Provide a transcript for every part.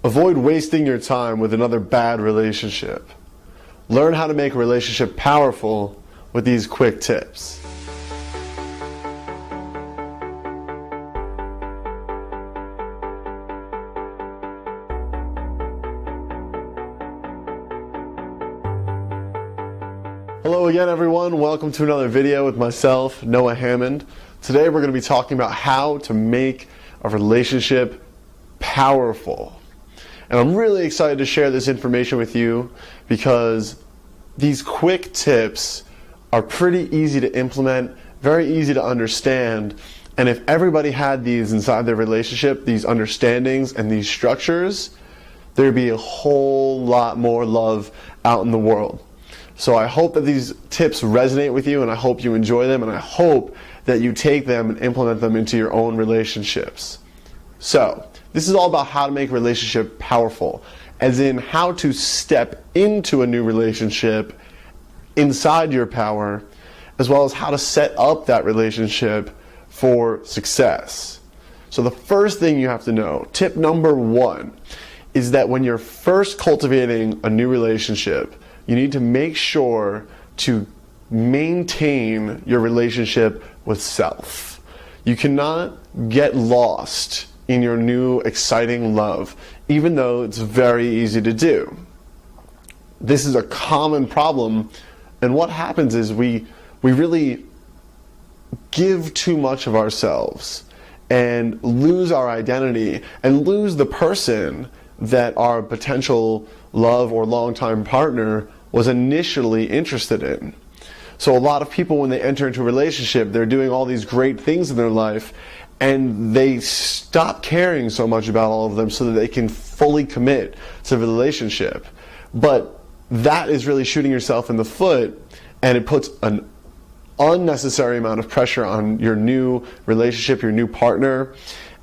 Avoid wasting your time with another bad relationship. Learn how to make a relationship powerful with these quick tips. Hello again, everyone. Welcome to another video with myself, Noah Hammond. Today we're going to be talking about how to make a relationship powerful. And I'm really excited to share this information with you because these quick tips are pretty easy to implement, very easy to understand, and if everybody had these inside their relationship, these understandings and these structures, there'd be a whole lot more love out in the world. So I hope that these tips resonate with you, and I hope you enjoy them, and I hope that you take them and implement them into your own relationships. So, this is all about how to make a relationship powerful, as in how to step into a new relationship inside your power, as well as how to set up that relationship for success. So the first thing you have to know, tip number one, is that when you're first cultivating a new relationship, you need to make sure to maintain your relationship with self. You cannot get lost in your new exciting love, even though it's very easy to do. This is a common problem, and what happens is we really give too much of ourselves and lose our identity and lose the person that our potential love or longtime partner was initially interested in. So a lot of people, when they enter into a relationship, they're doing all these great things in their life, and they stop caring so much about all of them so that they can fully commit to the relationship. But that is really shooting yourself in the foot, and it puts an unnecessary amount of pressure on your new relationship, your new partner,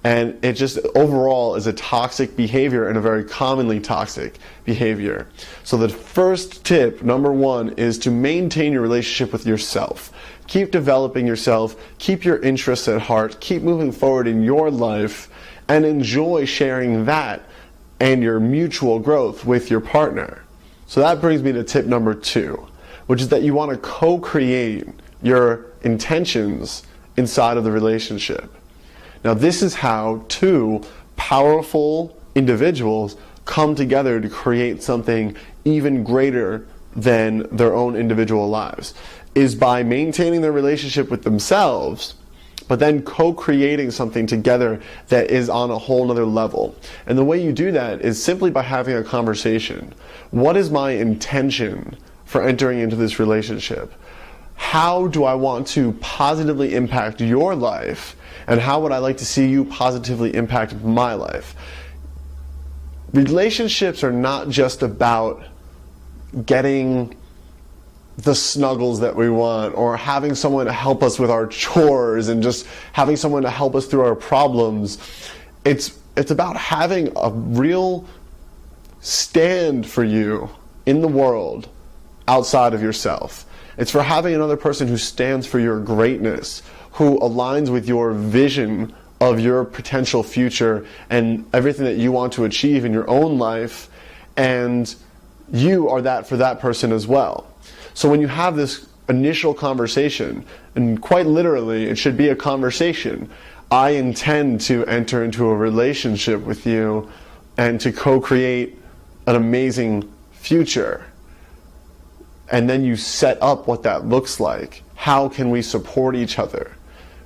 and it just overall is a toxic behavior, and a very commonly toxic behavior. So the first tip, number one, is to maintain your relationship with yourself. Keep developing yourself, keep your interests at heart, keep moving forward in your life, and enjoy sharing that and your mutual growth with your partner. So that brings me to tip number two, which is that you want to co-create your intentions inside of the relationship. Now, this is how two powerful individuals come together to create something even greater than their own individual lives, is by maintaining their relationship with themselves, but then co-creating something together that is on a whole nother level. And the way you do that is simply by having a conversation. What is my intention for entering into this relationship? How do I want to positively impact your life? And how would I like to see you positively impact my life? Relationships are not just about getting the snuggles that we want, or having someone to help us with our chores, and just having someone to help us through our problems. It's about having a real stand for you in the world outside of yourself. It's for having another person who stands for your greatness, who aligns with your vision of your potential future and everything that you want to achieve in your own life, and you are that for that person as well. So when you have this initial conversation, and quite literally it should be a conversation, I intend to enter into a relationship with you and to co-create an amazing future. And then you set up what that looks like. How can we support each other,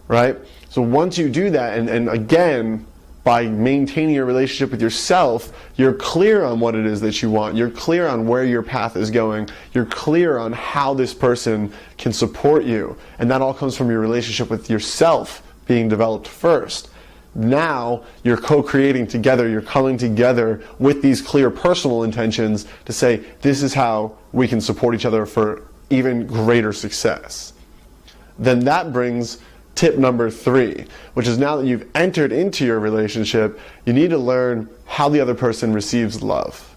right? So once you do that, and again, by maintaining your relationship with yourself, you're clear on what it is that you want. You're clear on where your path is going. You're clear on how this person can support you. And that all comes from your relationship with yourself being developed first. Now you're co-creating together, you're coming together with these clear personal intentions to say, this is how we can support each other for even greater success. Then that brings tip number three, which is now that you've entered into your relationship, you need to learn how the other person receives love.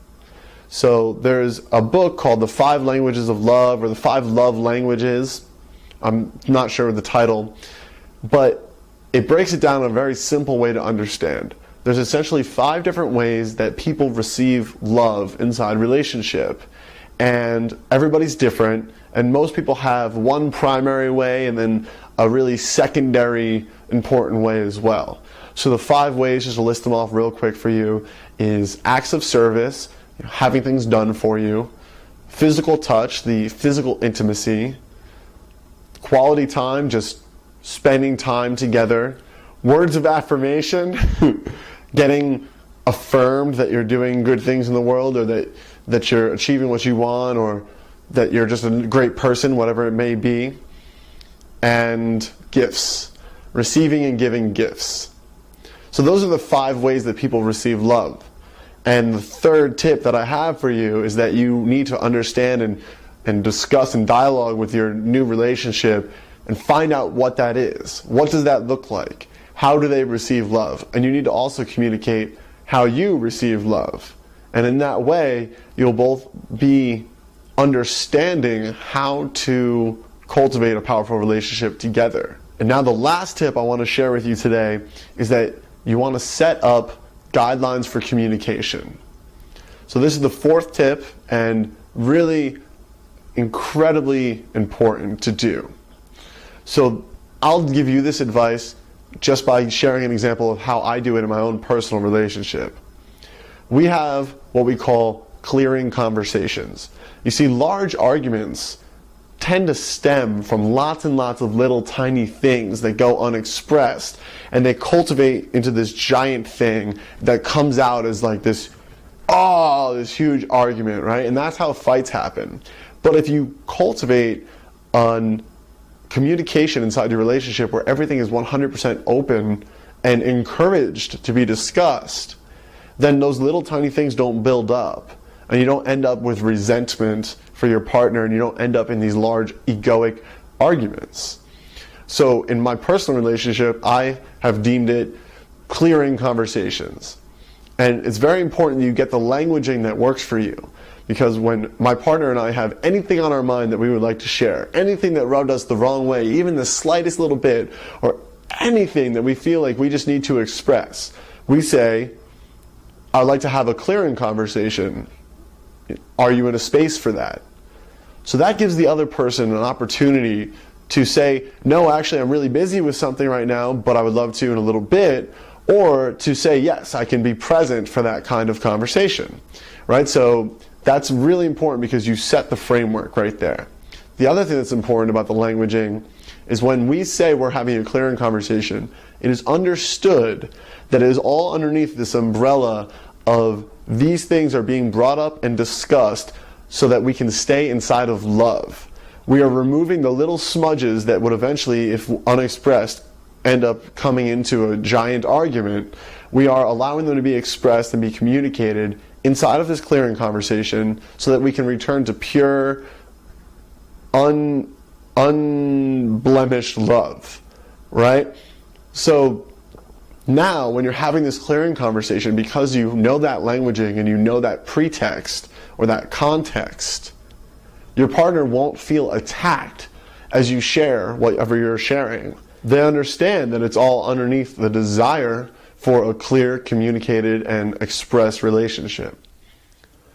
So there's a book called The 5 Languages of Love, or The 5 Love Languages. I'm not sure of the title, but it breaks it down in a very simple way to understand. there's essentially 5 different ways that people receive love inside a relationship. And everybody's different, and most people have one primary way and then a really secondary important way as well. So the 5 ways, just to list them off real quick for you, is acts of service, having things done for you, physical touch, the physical intimacy, quality time, just spending time together, words of affirmation, getting affirmed that you're doing good things in the world, or that you're achieving what you want, or that you're just a great person, whatever it may be, and gifts, receiving and giving gifts. So those are the 5 ways that people receive love. And the third tip that I have for you is that you need to understand and discuss and dialogue with your new relationship and find out what that is. What does that look like? How do they receive love? And you need to also communicate how you receive love. And in that way, you'll both be understanding how to cultivate a powerful relationship together. And now the last tip I want to share with you today is that you want to set up guidelines for communication. So this is the 4th tip, and really incredibly important to do. So I'll give you this advice just by sharing an example of how I do it in my own personal relationship. We have what we call clearing conversations. You see, large arguments tend to stem from lots and lots of little tiny things that go unexpressed, and they cultivate into this giant thing that comes out as like this huge argument, right? And that's how fights happen. But if you cultivate on communication inside your relationship where everything is 100% open and encouraged to be discussed, then those little tiny things don't build up, and you don't end up with resentment for your partner, and you don't end up in these large egoic arguments. So in my personal relationship, I have deemed it clearing conversations. And it's very important that you get the languaging that works for you. Because when my partner and I have anything on our mind that we would like to share, anything that rubbed us the wrong way, even the slightest little bit, or anything that we feel like we just need to express, we say, I'd like to have a clearing conversation. Are you in a space for that? So that gives the other person an opportunity to say, no, actually I'm really busy with something right now, but I would love to in a little bit, or to say, yes, I can be present for that kind of conversation, right? So that's really important because you set the framework right there. The other thing that's important about the languaging is when we say we're having a clearing conversation, it is understood that it is all underneath this umbrella of these things are being brought up and discussed so that we can stay inside of love. We are removing the little smudges that would eventually, if unexpressed, end up coming into a giant argument. We are allowing them to be expressed and be communicated inside of this clearing conversation so that we can return to pure, unblemished love, right? So now when you're having this clearing conversation, because you know that languaging and you know that pretext or that context, your partner won't feel attacked as you share whatever you're sharing. They understand that it's all underneath the desire for a clear, communicated, and expressed relationship.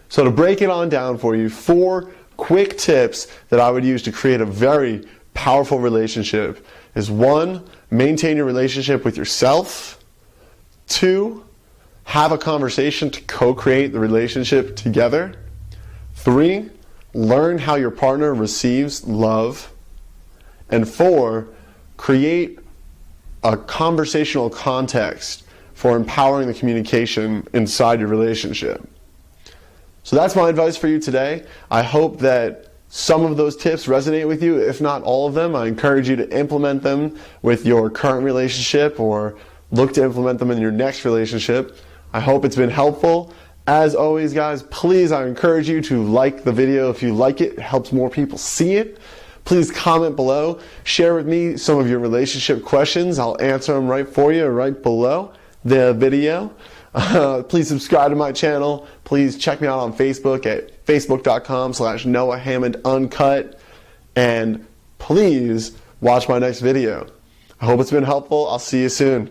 So to break it on down for you, 4 quick tips that I would use to create a very powerful relationship is 1, maintain your relationship with yourself. 2, have a conversation to co-create the relationship together. 3, learn how your partner receives love. And 4, create a conversational context for empowering the communication inside your relationship. So that's my advice for you today. I hope that some of those tips resonate with you. If not all of them, I encourage you to implement them with your current relationship or look to implement them in your next relationship. I hope it's been helpful. As always, guys, please, I encourage you to like the video if you like it. It helps more people see it. Please comment below. Share with me some of your relationship questions. I'll answer them right for you right below the video. Please subscribe to my channel. Please check me out on Facebook at facebook.com/NoahHammondUncut. And please watch my next video. I hope it's been helpful. I'll see you soon.